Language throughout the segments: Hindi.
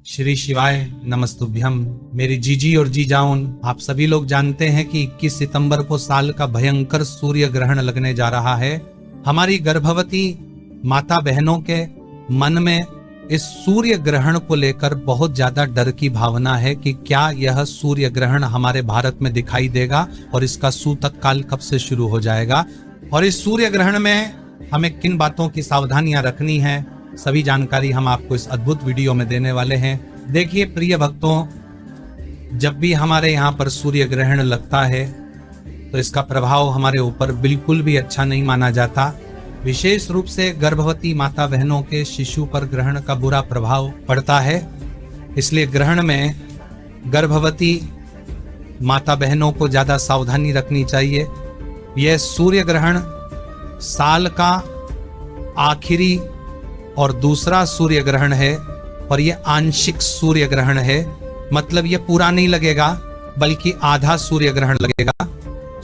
श्री शिवाय नमस्तुभ्यम। मेरी जीजी और जीजाऊन, आप सभी लोग जानते हैं कि 21 सितंबर को साल का भयंकर सूर्य ग्रहण लगने जा रहा है। हमारी गर्भवती माता बहनों के मन में इस सूर्य ग्रहण को लेकर बहुत ज्यादा डर की भावना है कि क्या यह सूर्य ग्रहण हमारे भारत में दिखाई देगा और इसका सूतक काल कब से शुरू हो जाएगा, और इस सूर्य ग्रहण में हमें किन बातों की सावधानियां रखनी है, सभी जानकारी हम आपको इस अद्भुत वीडियो में देने वाले हैं। देखिए प्रिय भक्तों, जब भी हमारे यहाँ पर सूर्य ग्रहण लगता है तो इसका प्रभाव हमारे ऊपर बिल्कुल भी अच्छा नहीं माना जाता। विशेष रूप से गर्भवती माता बहनों के शिशु पर ग्रहण का बुरा प्रभाव पड़ता है। इसलिए ग्रहण में गर्भवती माता बहनों को ज्यादा सावधानी रखनी चाहिए। यह सूर्य ग्रहण साल का आखिरी और दूसरा सूर्य ग्रहण है, और यह आंशिक सूर्य ग्रहण है, मतलब यह पूरा नहीं लगेगा बल्कि आधा सूर्य ग्रहण लगेगा।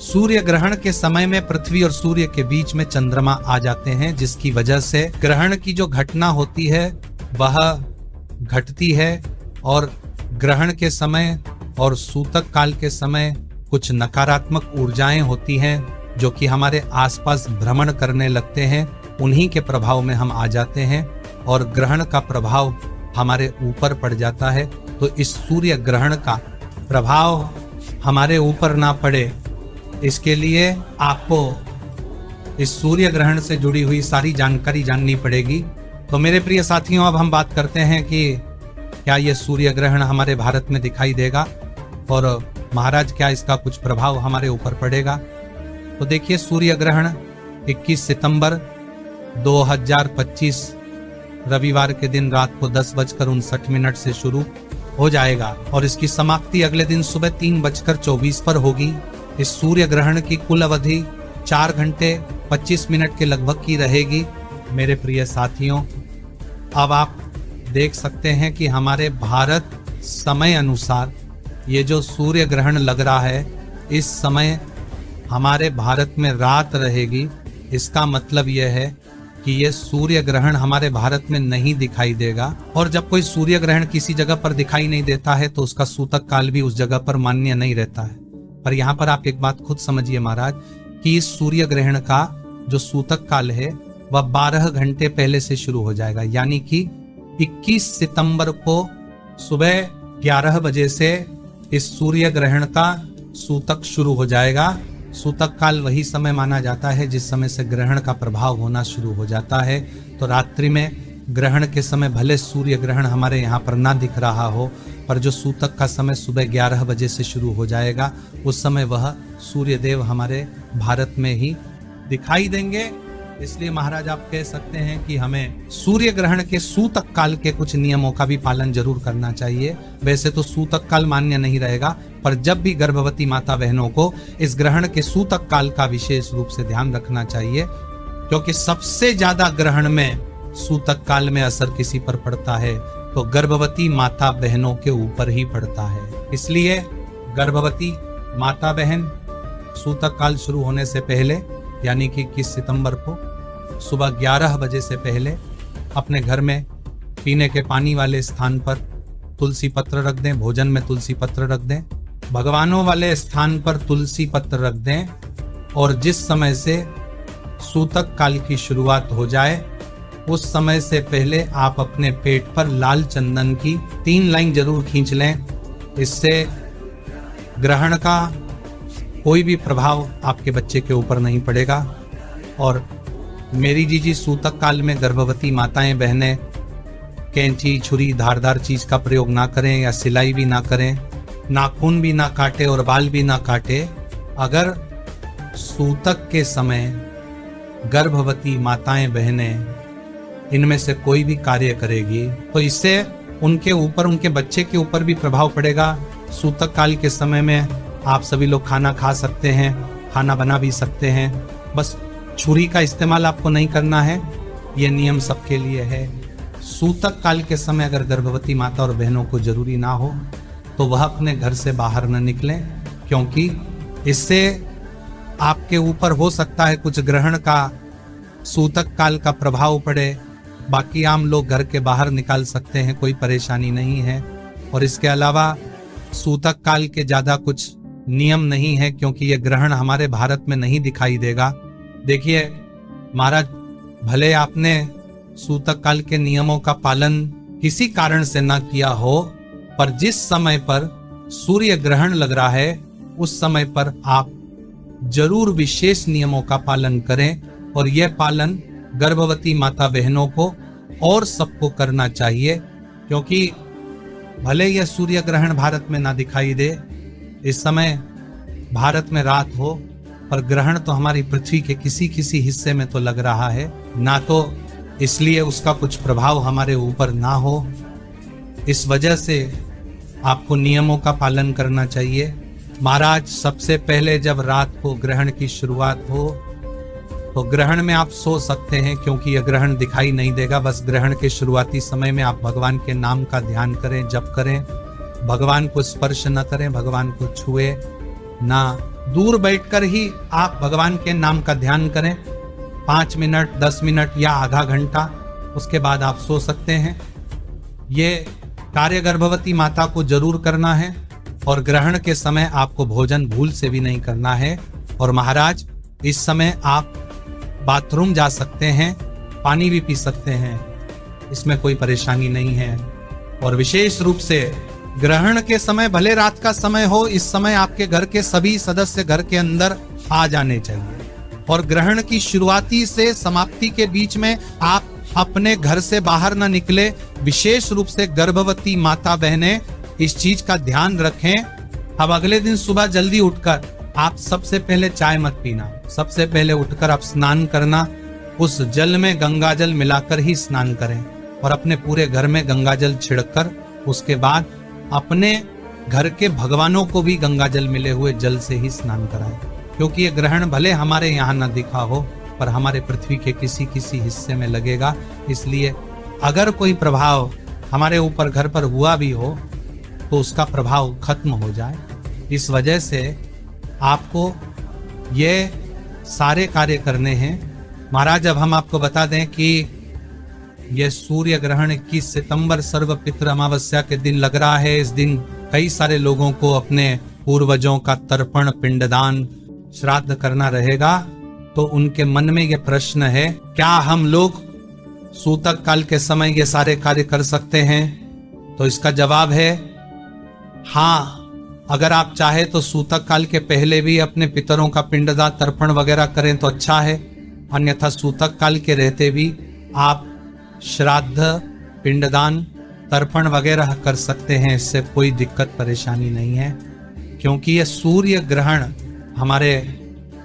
सूर्य ग्रहण के समय में पृथ्वी और सूर्य के बीच में चंद्रमा आ जाते हैं, जिसकी वजह से ग्रहण की जो घटना होती है वह घटती है, और ग्रहण के समय और सूतक काल के समय कुछ नकारात्मक ऊर्जाएं होती हैं जो कि हमारे आसपास भ्रमण करने लगते हैं। उन्हीं के प्रभाव में हम आ जाते हैं और ग्रहण का प्रभाव हमारे ऊपर पड़ जाता है। तो इस सूर्य ग्रहण का प्रभाव हमारे ऊपर ना पड़े, इसके लिए आपको इस सूर्य ग्रहण से जुड़ी हुई सारी जानकारी जाननी पड़ेगी। तो मेरे प्रिय साथियों, अब हम बात करते हैं कि क्या यह सूर्य ग्रहण हमारे भारत में दिखाई देगा और महाराज क्या इसका कुछ प्रभाव हमारे ऊपर पड़ेगा। तो देखिए, सूर्य ग्रहण 21 सितंबर 2025 रविवार के दिन रात को 10:59 से शुरू हो जाएगा और इसकी समाप्ति अगले दिन सुबह 3:24 पर होगी। इस सूर्य ग्रहण की कुल अवधि 4 घंटे 25 मिनट के लगभग की रहेगी। मेरे प्रिय साथियों, अब आप देख सकते हैं कि हमारे भारत समय अनुसार ये जो सूर्य ग्रहण लग रहा है, इस समय हमारे भारत में रात रहेगी। इसका मतलब यह है कि ये सूर्य ग्रहण हमारे भारत में नहीं दिखाई देगा, और जब कोई सूर्य ग्रहण किसी जगह पर दिखाई नहीं देता है तो उसका सूतक काल भी उस जगह पर मान्य नहीं रहता है। पर यहाँ पर आप एक बात खुद समझिए महाराज, कि इस सूर्य ग्रहण का जो सूतक काल है वह 12 घंटे पहले से शुरू हो जाएगा, यानी कि 21 सितंबर को सुबह 11 बजे से इस सूर्य ग्रहण का सूतक शुरू हो जाएगा। सूतक काल वही समय माना जाता है जिस समय से ग्रहण का प्रभाव होना शुरू हो जाता है। तो रात्रि में ग्रहण के समय भले सूर्य ग्रहण हमारे यहाँ पर ना दिख रहा हो, पर जो सूतक का समय सुबह 11 बजे से शुरू हो जाएगा, उस समय वह सूर्य देव हमारे भारत में ही दिखाई देंगे। इसलिए महाराज आप कह सकते हैं कि हमें सूर्य ग्रहण के सूतक काल के कुछ नियमों का भी पालन जरूर करना चाहिए। वैसे तो सूतक काल मान्य नहीं रहेगा, पर जब भी गर्भवती माता बहनों को इस ग्रहण के सूतक काल का विशेष रूप से ध्यान रखना चाहिए, क्योंकि सबसे ज्यादा ग्रहण में सूतक काल में असर किसी पर पड़ता है तो गर्भवती माता बहनों के ऊपर ही पड़ता है। इसलिए गर्भवती माता बहन सूतक काल शुरू होने से पहले, यानी कि 21 सितंबर को सुबह 11 बजे से पहले अपने घर में पीने के पानी वाले स्थान पर तुलसी पत्र रख दें, भोजन में तुलसी पत्र रख दें, भगवानों वाले स्थान पर तुलसी पत्र रख दें, और जिस समय से सूतक काल की शुरुआत हो जाए उस समय से पहले आप अपने पेट पर लाल चंदन की 3 लाइन जरूर खींच लें। इससे ग्रहण का कोई भी प्रभाव आपके बच्चे के ऊपर नहीं पड़ेगा। और मेरी जीजी, सूतक काल में गर्भवती माताएं बहनें कैंची, छुरी, धारदार चीज का प्रयोग ना करें या सिलाई भी ना करें, नाखून भी ना काटे और बाल भी ना काटे। अगर सूतक के समय गर्भवती माताएं बहनें इनमें से कोई भी कार्य करेगी तो इससे उनके ऊपर, उनके बच्चे के ऊपर भी प्रभाव पड़ेगा। सूतक काल के समय में आप सभी लोग खाना खा सकते हैं, खाना बना भी सकते हैं, बस छुरी का इस्तेमाल आपको नहीं करना है। यह नियम सबके लिए है। सूतक काल के समय अगर गर्भवती माता और बहनों को जरूरी ना हो तो वह अपने घर से बाहर न निकलें, क्योंकि इससे आपके ऊपर हो सकता है कुछ ग्रहण का, सूतक काल का प्रभाव पड़े बाकी आम लोग घर के बाहर निकाल सकते हैं, कोई परेशानी नहीं है। और इसके अलावा सूतक काल के ज्यादा कुछ नियम नहीं है, क्योंकि ये ग्रहण हमारे भारत में नहीं दिखाई देगा। देखिए महाराज, भले आपने सूतक काल के नियमों का पालन किसी कारण से ना किया हो, पर जिस समय पर सूर्य ग्रहण लग रहा है उस समय पर आप जरूर विशेष नियमों का पालन करें। और यह पालन गर्भवती माता बहनों को और सबको करना चाहिए, क्योंकि भले यह सूर्य ग्रहण भारत में ना दिखाई दे, इस समय भारत में रात हो, पर ग्रहण तो हमारी पृथ्वी के किसी किसी हिस्से में तो लग रहा है ना, तो इसलिए उसका कुछ प्रभाव हमारे ऊपर ना हो। इस वजह से आपको नियमों का पालन करना चाहिए। महाराज, सबसे पहले जब रात को ग्रहण की शुरुआत हो तो ग्रहण में आप सो सकते हैं, क्योंकि यह ग्रहण दिखाई नहीं देगा। बस ग्रहण के शुरुआती समय में आप भगवान के नाम का ध्यान करें, जप करें, भगवान को स्पर्श न करें, भगवान को छुए ना, दूर बैठकर ही आप भगवान के नाम का ध्यान करें 5 मिनट, 10 मिनट या आधा घंटा। उसके बाद आप सो सकते हैं। ये कार्य गर्भवती माता को जरूर करना है, और ग्रहण के समय आपको भोजन भूल से भी नहीं करना है। और महाराज, इस समय आप बाथरूम जा सकते हैं, पानी भी पी सकते हैं, इसमें कोई परेशानी नहीं है। और विशेष रूप से ग्रहण के समय, भले रात का समय हो, इस समय आपके घर के सभी सदस्य घर के अंदर आ जाने चाहिए। और ग्रहण की शुरुआती से समाप्ति के बीच में आप अपने घर से बाहर ना निकले। विशेष रूप से गर्भवती माता बहनें इस चीज का ध्यान रखें। अब अगले दिन सुबह जल्दी उठकर आप सबसे पहले चाय मत पीना, सबसे पहले उठकर आप स्नान करना, उस जल में गंगा जल मिलाकर ही स्नान करें, और अपने पूरे घर में गंगा जल छिड़ककर उसके बाद अपने घर के भगवानों को भी गंगा जल मिले हुए जल से ही स्नान कराएं। क्योंकि ये ग्रहण भले हमारे यहाँ न दिखा हो, पर हमारे पृथ्वी के किसी किसी हिस्से में लगेगा। इसलिए अगर कोई प्रभाव हमारे ऊपर घर पर हुआ भी हो तो उसका प्रभाव खत्म हो जाए। इस वजह से आपको ये सारे कार्य करने हैं। महाराज, अब हम आपको बता दें कि यह सूर्य ग्रहण 21 सितंबर सर्व पितृ अमावस्या के दिन लग रहा है। इस दिन कई सारे लोगों को अपने पूर्वजों का तर्पण, पिंडदान, श्राद्ध करना रहेगा। तो उनके मन में यह प्रश्न है, क्या हम लोग सूतक काल के समय ये सारे कार्य कर सकते हैं? तो इसका जवाब है हाँ। अगर आप चाहे तो सूतक काल के पहले भी अपने पितरों का पिंडदान, तर्पण वगैरह करें तो अच्छा है। अन्यथा सूतक काल के रहते भी आप श्राद्ध, पिंडदान, तर्पण वगैरह कर सकते हैं। इससे कोई दिक्कत परेशानी नहीं है, क्योंकि यह सूर्य ग्रहण हमारे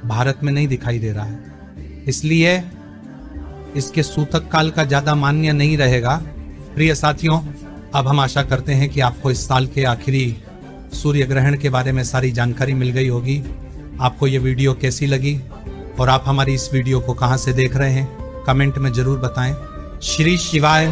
भारत में नहीं दिखाई दे रहा है, इसलिए इसके सूतक काल का ज्यादा मान्य नहीं रहेगा। प्रिय साथियों, अब हम आशा करते हैं कि आपको इस साल के आखिरी सूर्य ग्रहण के बारे में सारी जानकारी मिल गई होगी। आपको ये वीडियो कैसी लगी और आप हमारी इस वीडियो को कहां से देख रहे हैं, कमेंट में जरूर बताएं। श्री शिवाय।